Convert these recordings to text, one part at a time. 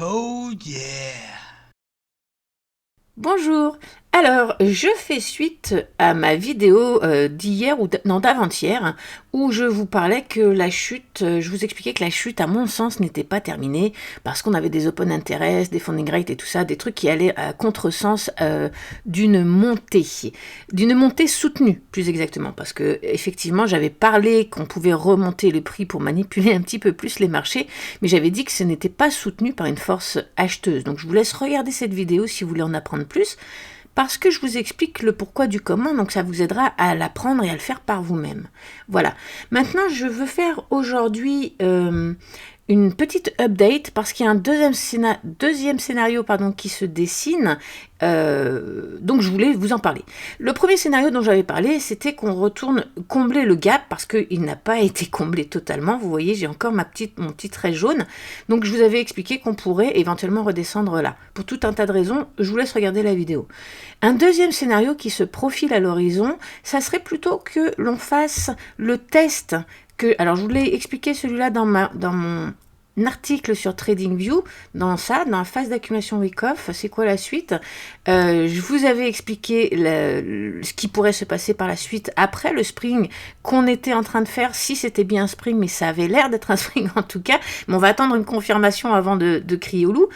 Oh yeah! Bonjour, alors je fais suite à ma vidéo d'hier ou non d'avant-hier où je vous parlais que la chute, je vous expliquais que la chute à mon sens n'était pas terminée parce qu'on avait des open interest, des funding rates et tout ça, des trucs qui allaient à contresens d'une montée soutenue plus exactement parce que effectivement j'avais parlé qu'on pouvait remonter le prix pour manipuler un petit peu plus les marchés, mais j'avais dit que ce n'était pas soutenu par une force acheteuse. Donc je vous laisse regarder cette vidéo si vous voulez en apprendre plus, parce que je vous explique le pourquoi du comment, donc ça vous aidera à l'apprendre et à le faire par vous-même. Voilà. Maintenant, je veux faire aujourd'hui une petite update, parce qu'il y a un deuxième scénario qui se dessine, donc je voulais vous en parler. Le premier scénario dont j'avais parlé, c'était qu'on retourne combler le gap, parce qu'il n'a pas été comblé totalement. Vous voyez, j'ai encore mon petit trait jaune. Donc je vous avais expliqué qu'on pourrait éventuellement redescendre là. Pour tout un tas de raisons, je vous laisse regarder la vidéo. Un deuxième scénario qui se profile à l'horizon, ça serait plutôt que l'on fasse le test alors je vous l'ai expliqué celui-là dans mon article sur TradingView, dans la phase d'accumulation Wyckoff. C'est quoi la suite? Je vous avais expliqué ce qui pourrait se passer par la suite après le spring qu'on était en train de faire, si c'était bien un spring, mais ça avait l'air d'être un spring en tout cas, mais on va attendre une confirmation avant de crier au loup.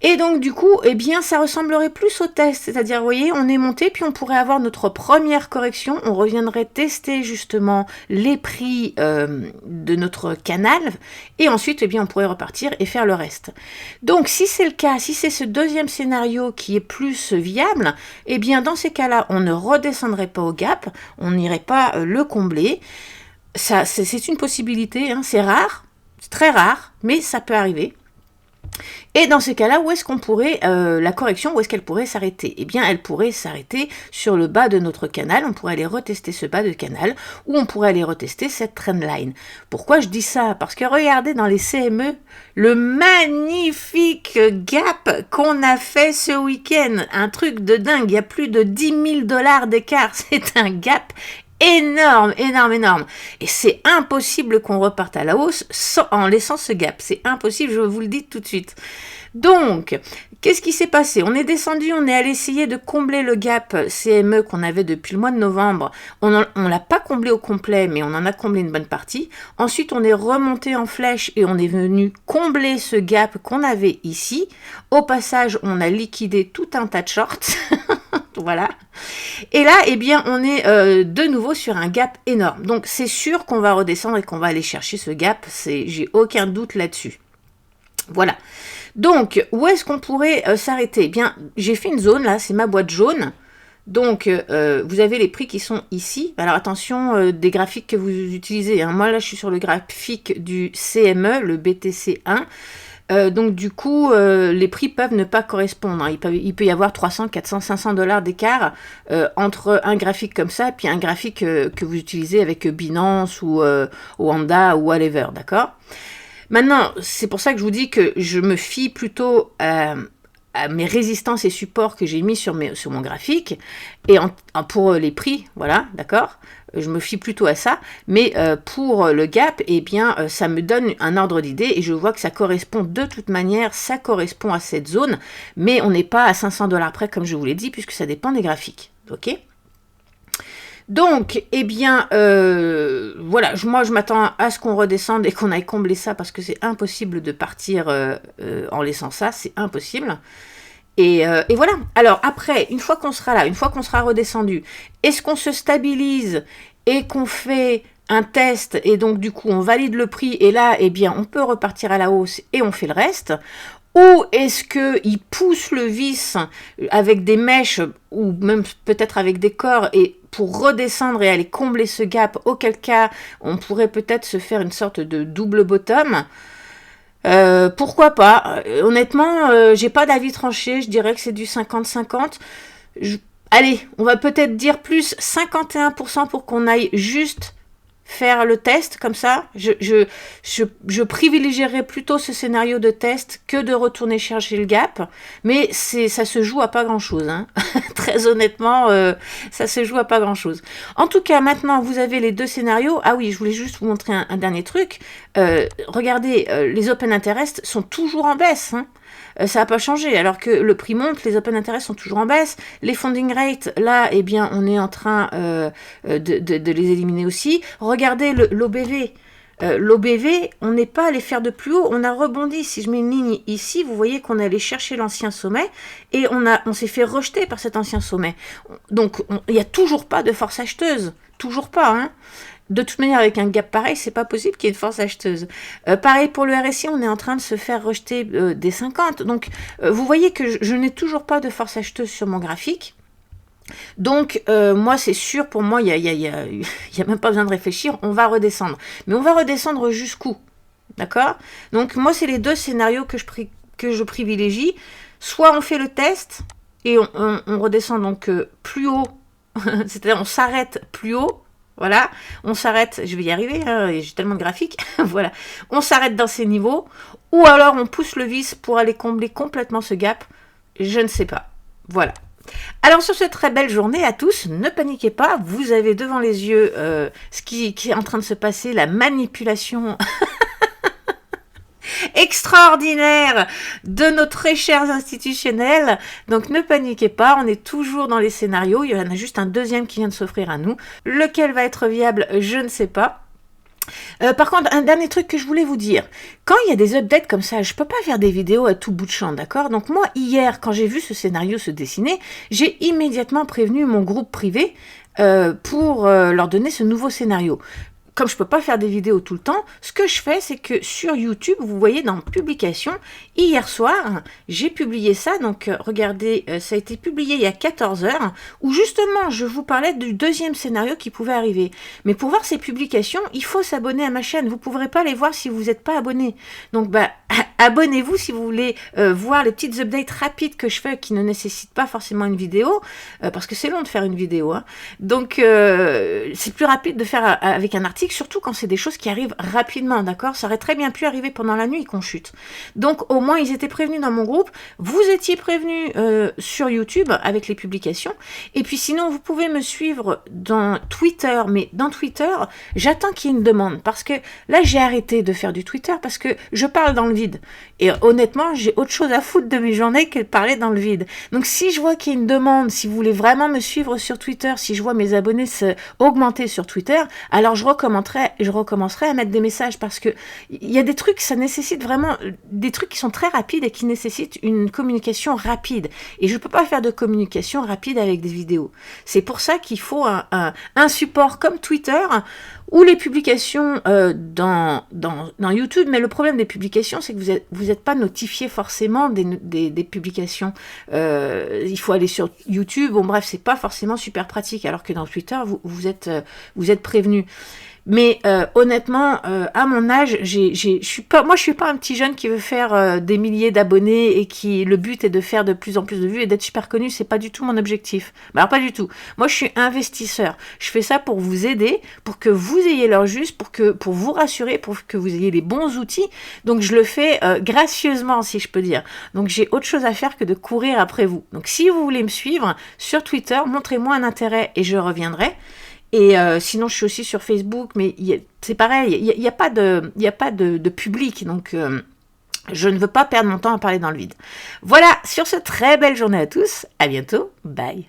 Et donc du coup, eh bien, ça ressemblerait plus au test, c'est-à-dire, vous voyez, on est monté, puis on pourrait avoir notre première correction, on reviendrait tester justement les prix de notre canal, et ensuite, eh bien, on pourrait repartir et faire le reste. Donc, si c'est le cas, si c'est ce deuxième scénario qui est plus viable, eh bien, dans ces cas-là, on ne redescendrait pas au gap, on n'irait pas le combler. Ça, c'est une possibilité, hein, c'est rare, c'est très rare, mais ça peut arriver. Et dans ces cas-là, où est-ce qu'on pourrait, la correction, où est-ce qu'elle pourrait s'arrêter? Eh bien, elle pourrait s'arrêter sur le bas de notre canal, on pourrait aller retester ce bas de canal, ou on pourrait aller retester cette trendline. Pourquoi je dis ça? Parce que regardez dans les CME, le magnifique gap qu'on a fait ce week-end, un truc de dingue, il y a plus de 10 000 $ d'écart, c'est un gap énorme, énorme, énorme. Et c'est impossible qu'on reparte à la hausse en laissant ce gap. C'est impossible, je vous le dis tout de suite. Donc, qu'est-ce qui s'est passé? On est descendu, on est allé essayer de combler le gap CME qu'on avait depuis le mois de novembre. On ne l'a pas comblé au complet, mais on en a comblé une bonne partie. Ensuite, on est remonté en flèche et on est venu combler ce gap qu'on avait ici. Au passage, on a liquidé tout un tas de shorts. Voilà. Et là, eh bien, on est de nouveau sur un gap énorme. Donc, c'est sûr qu'on va redescendre et qu'on va aller chercher ce gap. J'ai aucun doute là-dessus. Voilà. Donc, où est-ce qu'on pourrait s'arrêter? Eh bien, j'ai fait une zone, là, c'est ma boîte jaune. Donc, vous avez les prix qui sont ici. Alors, attention des graphiques que vous utilisez, hein. Moi, là, je suis sur le graphique du CME, le BTC1. Donc du coup, les prix peuvent ne pas correspondre, hein. Il peut y avoir 300, 400, 500 $ d'écart entre un graphique comme ça et puis un graphique que vous utilisez avec Binance ou Oanda ou whatever, d'accord? Maintenant, c'est pour ça que je vous dis que je me fie plutôt à mes résistances et supports que j'ai mis sur mon graphique, et pour les prix, voilà, d'accord? Je me fie plutôt à ça, mais pour le gap, eh bien, ça me donne un ordre d'idée, et je vois que ça correspond de toute manière, ça correspond à cette zone, mais on n'est pas à 500 $ près, comme je vous l'ai dit, puisque ça dépend des graphiques, ok? Donc, eh bien, voilà, moi je m'attends à ce qu'on redescende et qu'on aille combler ça, parce que c'est impossible de partir en laissant ça, c'est impossible. Et voilà. Alors après, une fois qu'on sera là, une fois qu'on sera redescendu, est-ce qu'on se stabilise et qu'on fait un test, et donc du coup on valide le prix, et là, eh bien, on peut repartir à la hausse et on fait le reste? Ou est-ce qu'il pousse le vis avec des mèches, ou même peut-être avec des corps, et pour redescendre et aller combler ce gap, auquel cas on pourrait peut-être se faire une sorte de double bottom? Pourquoi pas? Honnêtement, j'ai pas d'avis tranché, je dirais que c'est du 50-50. Allez, on va peut-être dire plus 51% pour qu'on aille juste faire le test, comme ça. Je privilégierais plutôt ce scénario de test que de retourner chercher le gap, mais ça se joue à pas grand-chose, hein. Très honnêtement, ça se joue à pas grand-chose. En tout cas, maintenant, vous avez les deux scénarios. Ah oui, je voulais juste vous montrer un dernier truc. regardez, les open interest sont toujours en baisse, hein. Ça n'a pas changé, alors que le prix monte, les open interest sont toujours en baisse, les funding rates, là, eh bien, on est en train de les éliminer aussi. Regardez l'OBV. L'OBV, on n'est pas allé faire de plus haut, on a rebondi. Si je mets une ligne ici, vous voyez qu'on est allé chercher l'ancien sommet et on s'est fait rejeter par cet ancien sommet. Donc, il n'y a toujours pas de force acheteuse, toujours pas, hein. De toute manière, avec un gap pareil, c'est pas possible qu'il y ait une force acheteuse. Pareil pour le RSI, on est en train de se faire rejeter des 50. Donc, vous voyez que je n'ai toujours pas de force acheteuse sur mon graphique. Donc, moi, c'est sûr, pour moi, il y a même pas besoin de réfléchir, on va redescendre. Mais on va redescendre jusqu'où? D'accord? Donc, moi, c'est les deux scénarios que je privilégie. Soit on fait le test et on redescend donc plus haut, c'est-à-dire on s'arrête plus haut. Voilà, on s'arrête, je vais y arriver, hein, j'ai tellement de graphiques, voilà, on s'arrête dans ces niveaux, ou alors on pousse le vis pour aller combler complètement ce gap, je ne sais pas, voilà. Alors sur cette très belle journée à tous, ne paniquez pas, vous avez devant les yeux ce qui est en train de se passer, la manipulation extraordinaire de nos très chers institutionnels. Donc ne paniquez pas, on est toujours dans les scénarios. Il y en a juste un deuxième qui vient de s'offrir à nous. Lequel va être viable, je ne sais pas. Par contre, un dernier truc que je voulais vous dire. Quand il y a des updates comme ça, je peux pas faire des vidéos à tout bout de champ, d'accord? Donc moi, hier, quand j'ai vu ce scénario se dessiner, j'ai immédiatement prévenu mon groupe privé pour leur donner ce nouveau scénario. Comme je peux pas faire des vidéos tout le temps, ce que je fais, c'est que sur YouTube, vous voyez dans publication, hier soir, j'ai publié ça, donc regardez, ça a été publié il y a 14 heures, où justement, je vous parlais du deuxième scénario qui pouvait arriver. Mais pour voir ces publications, il faut s'abonner à ma chaîne, vous ne pourrez pas les voir si vous n'êtes pas abonné. Donc, abonnez-vous si vous voulez voir les petites updates rapides que je fais, qui ne nécessitent pas forcément une vidéo, parce que c'est long de faire une vidéo, hein. Donc, c'est plus rapide de faire avec un article, surtout quand c'est des choses qui arrivent rapidement, d'accord? Ça aurait très bien pu arriver pendant la nuit qu'on chute. Donc au moins ils étaient prévenus dans mon groupe, vous étiez prévenus sur YouTube avec les publications, et puis sinon vous pouvez me suivre dans Twitter, mais dans Twitter, j'attends qu'il y ait une demande, parce que là j'ai arrêté de faire du Twitter, parce que je parle dans le vide, et honnêtement j'ai autre chose à foutre de mes journées que de parler dans le vide. Donc si je vois qu'il y a une demande, si vous voulez vraiment me suivre sur Twitter, si je vois mes abonnés augmenter sur Twitter, alors je recommencerai à mettre des messages, parce que il y a des trucs, ça nécessite vraiment des trucs qui sont très rapides et qui nécessitent une communication rapide. Et je peux pas faire de communication rapide avec des vidéos. C'est pour ça qu'il faut un support comme Twitter ou les publications dans YouTube. Mais le problème des publications, c'est que vous êtes pas notifié forcément des publications. Il faut aller sur YouTube. Bon bref, c'est pas forcément super pratique. Alors que dans Twitter, vous êtes prévenu. Mais honnêtement, à mon âge, je suis pas un petit jeune qui veut faire des milliers d'abonnés et qui le but est de faire de plus en plus de vues et d'être super connu. C'est pas du tout mon objectif. Alors pas du tout. Moi, je suis investisseur. Je fais ça pour vous aider, pour que vous ayez l'heure juste, pour vous rassurer, pour que vous ayez les bons outils. Donc je le fais gracieusement, si je peux dire. Donc j'ai autre chose à faire que de courir après vous. Donc si vous voulez me suivre sur Twitter, montrez-moi un intérêt et je reviendrai. Et sinon, je suis aussi sur Facebook, mais c'est pareil, il n'y a pas de public, donc je ne veux pas perdre mon temps à parler dans le vide. Voilà, sur ce, très belle journée à tous, à bientôt, bye.